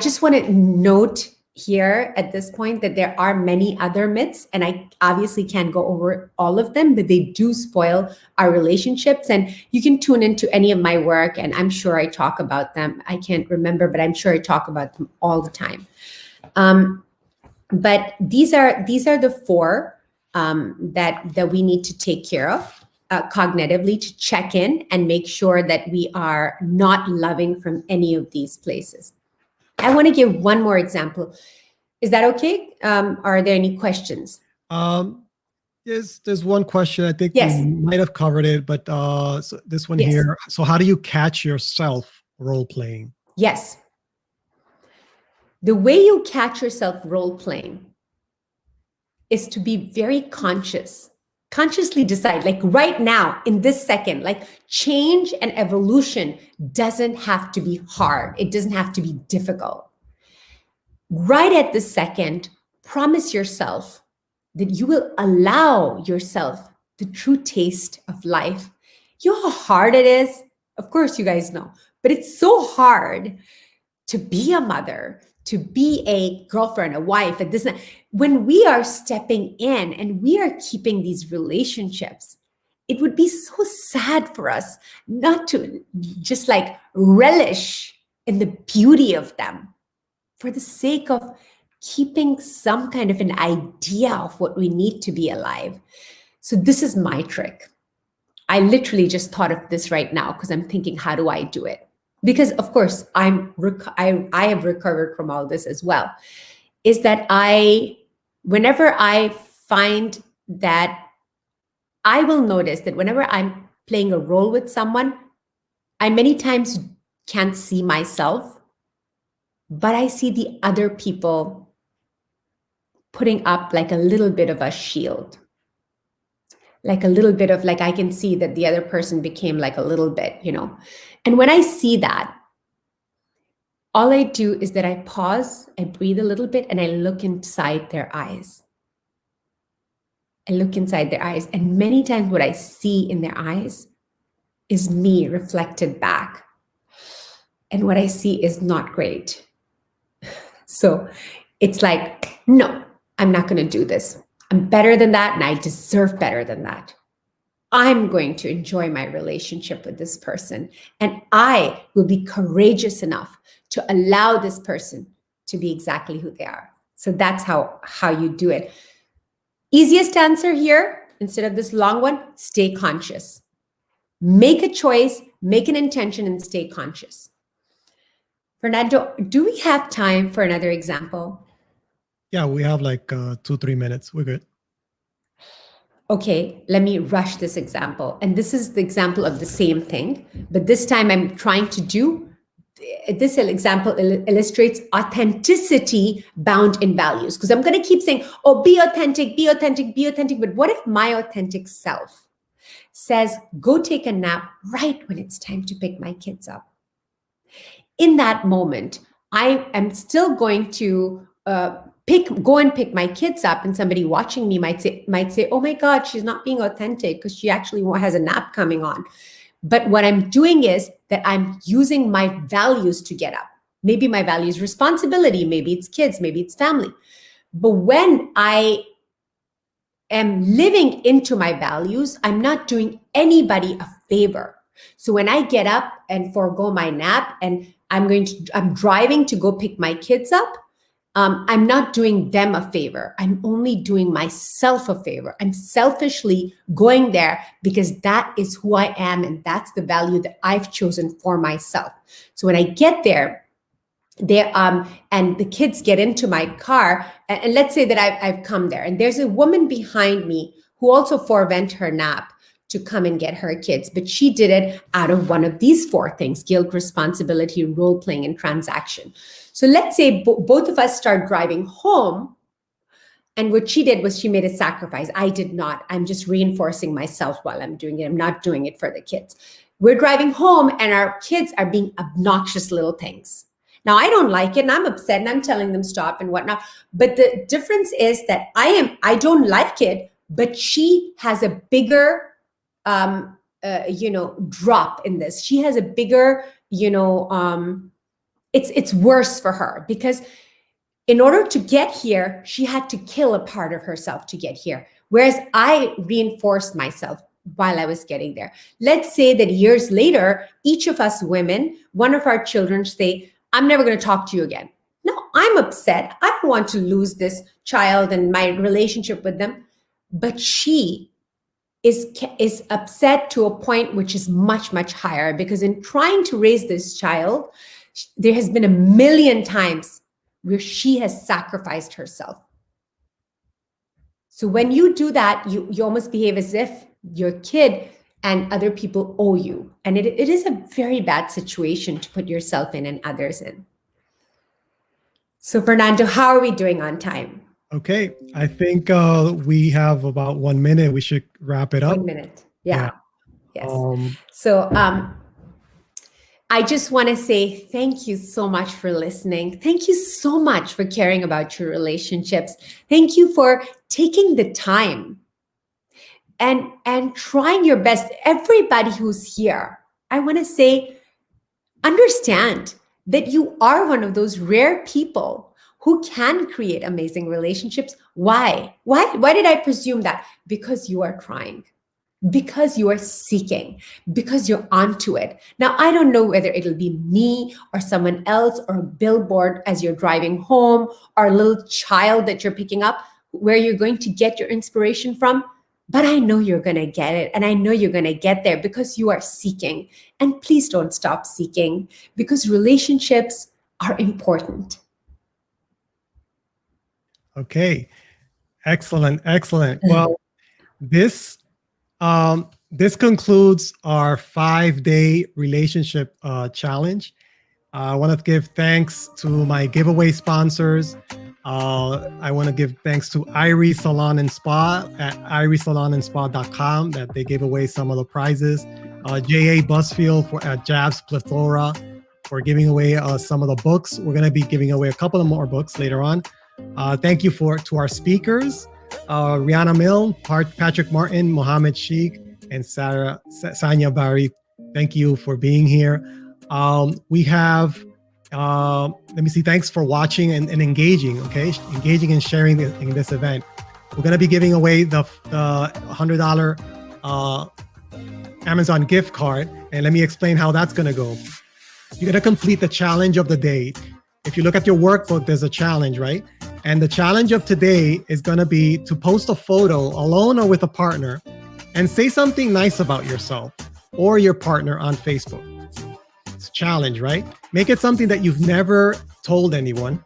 just want to note here at this point that there are many other myths, and I obviously can't go over all of them, but they do spoil our relationships. And you can tune into any of my work, and I'm sure I talk about them. I can't remember, but I'm sure I talk about them all the time. But these are the four that we need to take care of cognitively, to check in and make sure that we are not loving from any of these places. I want to give one more example. Is that okay? Are there any questions? Yes, there's one question. I think Yes. we might have covered it, but so this one Yes. here. So how do you catch yourself role playing? Yes. The way you catch yourself role playing is to be very consciously decide, like right now, in this second, like change and evolution doesn't have to be hard. It doesn't have to be difficult. Right at this second, promise yourself that you will allow yourself the true taste of life. You know how hard it is? Of course, you guys know, but it's so hard to be a mother, to be a girlfriend, a wife, and this. When we are stepping in and we are keeping these relationships, it would be so sad for us not to just like relish in the beauty of them for the sake of keeping some kind of an idea of what we need to be alive. So this is my trick. I literally just thought of this right now because I'm thinking, how do I do it? Because of course I have recovered from all this as well, is that whenever I find that I will notice that whenever I'm playing a role with someone, I many times can't see myself, but I see the other people putting up like a little bit of a shield. like a little bit of like, I can see that the other person became like a little bit, and when I see that, all I do is that I pause, I breathe a little bit, and I look inside their eyes. I look inside their eyes, and many times what I see in their eyes is me reflected back, and what I see is not great. So it's like, no, I'm not going to do this. I'm better than that, and I deserve better than that. I'm going to enjoy my relationship with this person, and I will be courageous enough to allow this person to be exactly who they are. So that's how you do it. Easiest answer here, instead of this long one, stay conscious. Make a choice, make an intention, and stay conscious. Fernando, do we have time for another example? Yeah, we have like 2-3 minutes. We're good. Okay, let me rush this example. And this is the example of the same thing, but this time I'm trying to do, this example illustrates authenticity bound in values. Because I'm going to keep saying, oh, be authentic, be authentic, be authentic. But what if my authentic self says, go take a nap right when it's time to pick my kids up? In that moment, I am still going to go and pick my kids up, and somebody watching me might say, oh my God, she's not being authentic because she actually has a nap coming on. But what I'm doing is that I'm using my values to get up. Maybe my value is responsibility, maybe it's kids, maybe it's family. But when I am living into my values, I'm not doing anybody a favor. So when I get up and forego my nap and I'm driving to go pick my kids up, I'm not doing them a favor. I'm only doing myself a favor. I'm selfishly going there because that is who I am, and that's the value that I've chosen for myself. So when I get there, and the kids get into my car, and let's say that I've come there, and there's a woman behind me who also forewent her nap to come and get her kids, but she did it out of one of these 4 things: guilt, responsibility, role playing, and transaction. So let's say both of us start driving home, and what she did was she made a sacrifice. I did not. I'm just reinforcing myself while I'm doing it. I'm not doing it for the kids. We're driving home, and our kids are being obnoxious little things. Now, I don't like it, and I'm upset, and I'm telling them stop and whatnot. But the difference is that I don't like it, but she has a bigger drop in this. She has a bigger, it's worse for her, because in order to get here, she had to kill a part of herself to get here. Whereas I reinforced myself while I was getting there. Let's say that years later, each of us women, one of our children say, I'm never going to talk to you again. No, I'm upset. I don't want to lose this child and my relationship with them. But she is upset to a point which is much, much higher, because in trying to raise this child, there has been a million times where she has sacrificed herself. So when you do that, you almost behave as if your kid and other people owe you. And it is a very bad situation to put yourself in and others in. So Fernando, how are we doing on time? Okay, I think we have about 1 minute. We should wrap it up. 1 minute. Yeah. Yes. So I just want to say thank you so much for listening. Thank you so much for caring about your relationships. Thank you for taking the time and trying your best. Everybody who's here, I want to say, understand that you are one of those rare people who can create amazing relationships. Why? Why did I presume that? Because you are trying, because you are seeking, because you're onto it. Now, I don't know whether it'll be me or someone else, or a billboard as you're driving home, or a little child that you're picking up, where you're going to get your inspiration from. But I know you're going to get it. And I know you're going to get there because you are seeking. And please don't stop seeking, because relationships are important. Okay. Excellent. Well, this concludes our 5-day relationship challenge. I want to give thanks to my giveaway sponsors, I want to give thanks to Irie Salon and Spa at iriesalonandspa.com that they gave away some of the prizes. J.A. Busfield at Jabs Plethora for giving away some of the books. We're going to be giving away a couple of more books later on. Thank you to our speakers, Rihanna Mill, Patrick Martin, Mohammed Sheikh, and Sanya Bari. Thank you for being here. We have, let me see, thanks for watching and engaging, okay? Engaging and sharing in this event. We're going to be giving away the $100 Amazon gift card. And let me explain how that's going to go. You're going to complete the challenge of the day. If you look at your workbook, there's a challenge, right? And the challenge of today is going to be to post a photo alone or with a partner and say something nice about yourself or your partner on Facebook. It's a challenge, right? Make it something that you've never told anyone.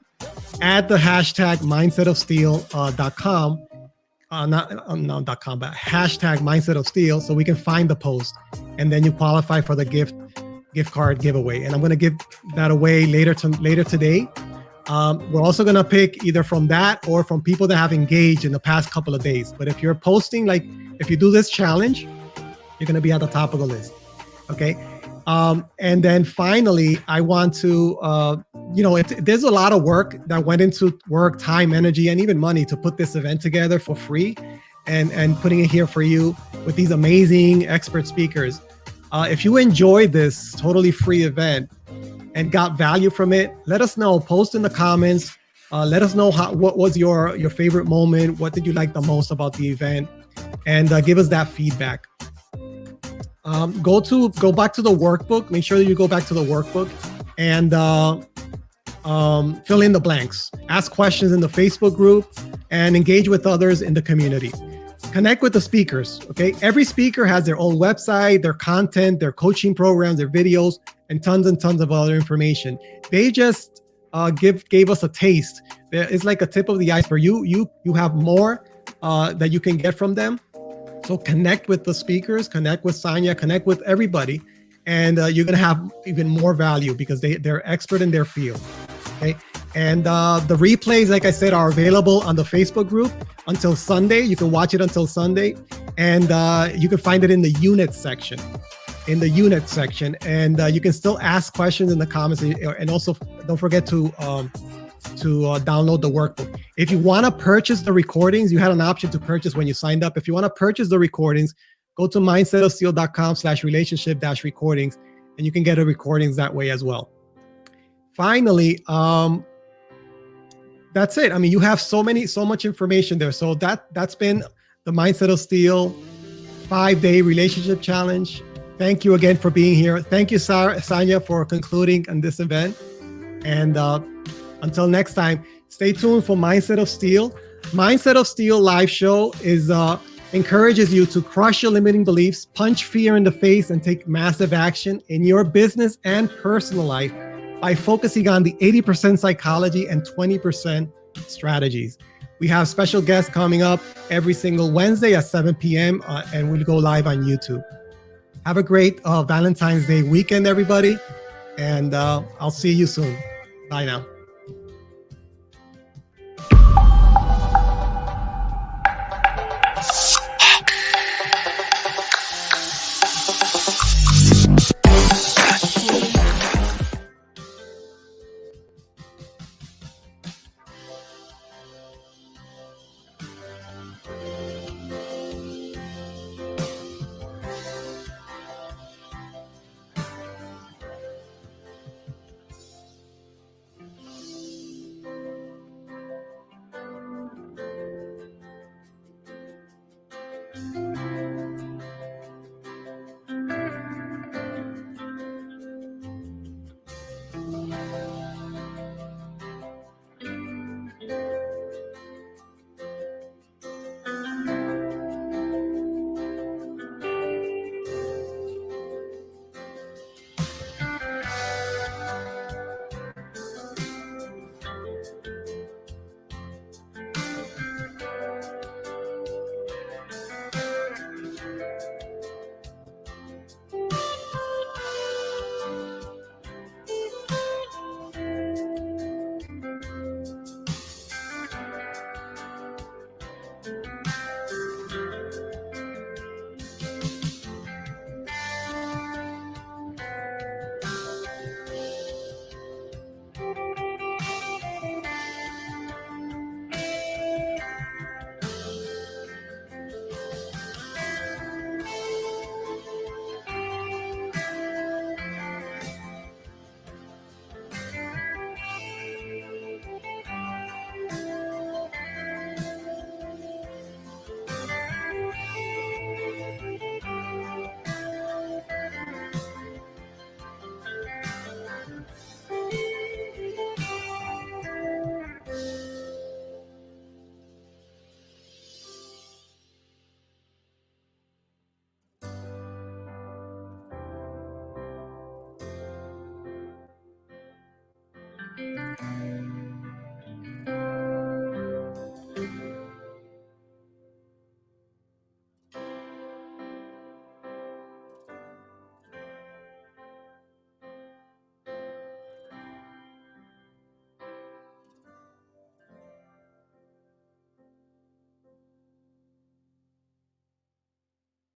Add the hashtag mindsetofsteel.com, not .com, but hashtag mindsetofsteel so we can find the post. And then you qualify for the gift card giveaway. And I'm going to give that away later today. We're also going to pick either from that or from people that have engaged in the past couple of days. But if you're posting, like if you do this challenge, you're going to be at the top of the list. Okay. And then finally, I want to, there's a lot of work that went into work, time, energy, and even money to put this event together for free and putting it here for you with these amazing expert speakers. If you enjoyed this totally free event and got value from it, let us know. Post in the comments. Let us know what was your favorite moment. What did you like the most about the event? And give us that feedback. Go back to the workbook. Make sure that you go back to the workbook and fill in the blanks. Ask questions in the Facebook group and engage with others in the community. Connect with the speakers, okay? Every speaker has their own website, their content, their coaching programs, their videos, and tons of other information. They just gave us a taste. It's like a tip of the iceberg. You have more that you can get from them. So connect with the speakers, connect with Sanya, connect with everybody, and you're gonna have even more value because they're expert in their field, okay? And the replays, like I said, are available on the Facebook group until Sunday. You can watch it until Sunday, and you can find it in the unit section. And you can still ask questions in the comments, and also don't forget to download the workbook. If you want to purchase the recordings, you had an option to purchase when you signed up. If you want to purchase the recordings, go to mindsetofsteel.com/relationship-recordings, and you can get the recordings that way as well. Finally, that's it. I mean, you have so much information there. So that's been the Mindset of Steel 5-day relationship challenge. Thank you again for being here. Thank you, Sanya, for concluding on this event. And until next time, stay tuned for Mindset of Steel. Mindset of Steel live show encourages you to crush your limiting beliefs, punch fear in the face, and take massive action in your business and personal life by focusing on the 80% psychology and 20% strategies. We have special guests coming up every single Wednesday at 7 p.m. And we'll go live on YouTube. Have a great Valentine's Day weekend, everybody. And I'll see you soon. Bye now.